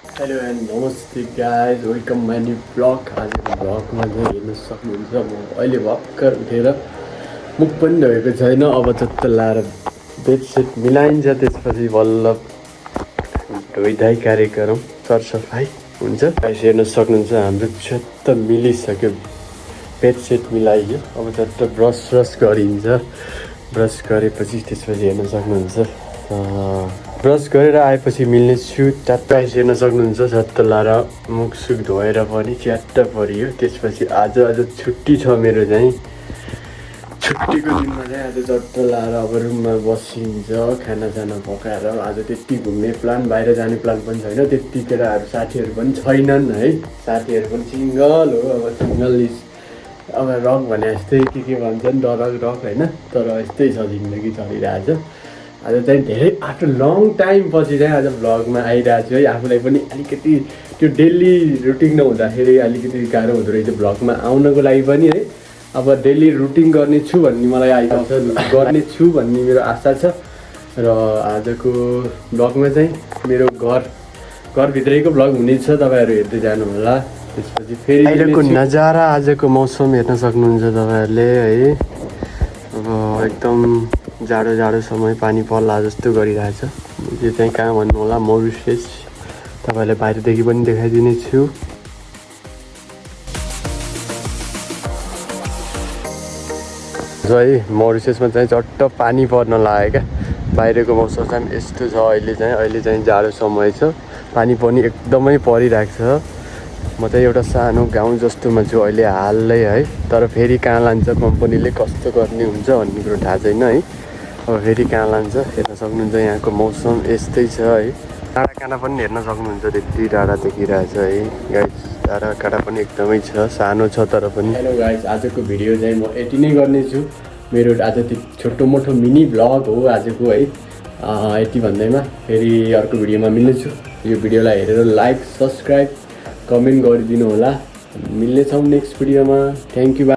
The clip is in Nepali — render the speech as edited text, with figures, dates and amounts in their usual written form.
हेलो एन्ड नमस्ते guys, welcome my new blog. आजको ब्लगमा चाहिँ हेर्न सक्नुहुन्छ म अहिले भर्खर उठेर मुख पनि धोएको छैन। अब जस्तो लाएर बेडसिट मिलाइन्छ, त्यसपछि बल्ल धोइधाइ कार्यक्रम सरसफाइ हुन्छ। गाइस हेर्न सक्नुहुन्छ हाम्रो छत्त मिलिसक्यो, बेडसिट मिलाइयो। अब जस्तो ब्रस गरिन्छ, ब्रस गरेपछि त्यसपछि हेर्न सक्नुहुन्छ ब्रस गरेर आएपछि मिल्ने छु ट्याट्ट हेर्न सक्नुहुन्छ। झट्ट लाएर मुखसुख धोएर पनि च्याट्ट परियो। त्यसपछि आज छुट्टी छ मेरो चाहिँ, छुट्टीको दिनमा चाहिँ आज झट्ट लाएर अब रुममा बसिन्छ, खानासाना पकाएर। आज त्यति घुम्ने प्लान, बाहिर जाने प्लान पनि छैन। त्यति केटाहरू साथीहरू पनि छैनन् है, साथीहरू पनि सिङ्गल हो। अब सिङ्गल अब रक भने जस्तै के भन्छन्, डरक रक होइन, तर यस्तै छ जिन्दगी चलिरहेछ। आज चाहिँ धेरै आफ्टर लङ टाइम पछि चाहिँ आज भ्लगमा आइरहेको छु है। आफूलाई पनि अलिकति त्यो डेली रुटिन नहुँदाखेरि अलिकति गाह्रो हुँदो रहेछ भ्लगमा आउनको लागि पनि है। अब डेली रुटिन गर्नेछु भन्ने मलाई आइरहेको छ, गर्नेछु भन्ने मेरो आशा छ। र आजको भ्लगमा चाहिँ मेरो घरभित्रैको भ्लग हुनेछ, तपाईँहरू हेर्दै जानु होला। त्यसपछि फेरि अहिलेको नजारा, आजको मौसम हेर्न सक्नुहुन्छ तपाईँहरूले है। अब एकदम जाडो समय पानी पर्ला जस्तो गरिरहेछ। यो चाहिँ कहाँ भन्नु होला, मरिसियस। तपाईँहरूलाई बाहिरदेखि पनि देखाइदिने छु। है मरिसियसमा चाहिँ चट्ट पानी पर्न लाग्यो क्या। बाहिरको मौसम चाहिँ यस्तो छ अहिले चाहिँ जाडो समय छ, पानी पनि एकदमै परिरहेको छ। म चाहिँ एउटा सानो गाउँ जस्तोमा छु अहिले हालै है। तर फेरि कहाँ लान्छ कम्पनीले, कस्तो गर्ने हुन्छ भन्ने कुरो थाहा छैन है। अब फेरि कहाँ लान्छ हेर्न सक्नुहुन्छ। यहाँको मौसम यस्तै छ है। डाँडा पनि हेर्न सक्नुहुन्छ, त्यति डाँडा देखिरहेछ है गाइस। डाँडा पनि एकदमै छ, सानो छ तर पनि। हेलो गाइस, आजको भिडियो चाहिँ म यति नै गर्नेछु। मेरो आज छोटो मोटो मिनी भ्लग हो आजको है। यति भन्दैमा फेरि अर्को भिडियोमा मिल्नेछु। यो भिडियोलाई हेरेर लाइक, सब्सक्राइब, कमेन्ट गरिदिनु होला। मिल्नेछौँ नेक्स्ट भिडियोमा। Thank you.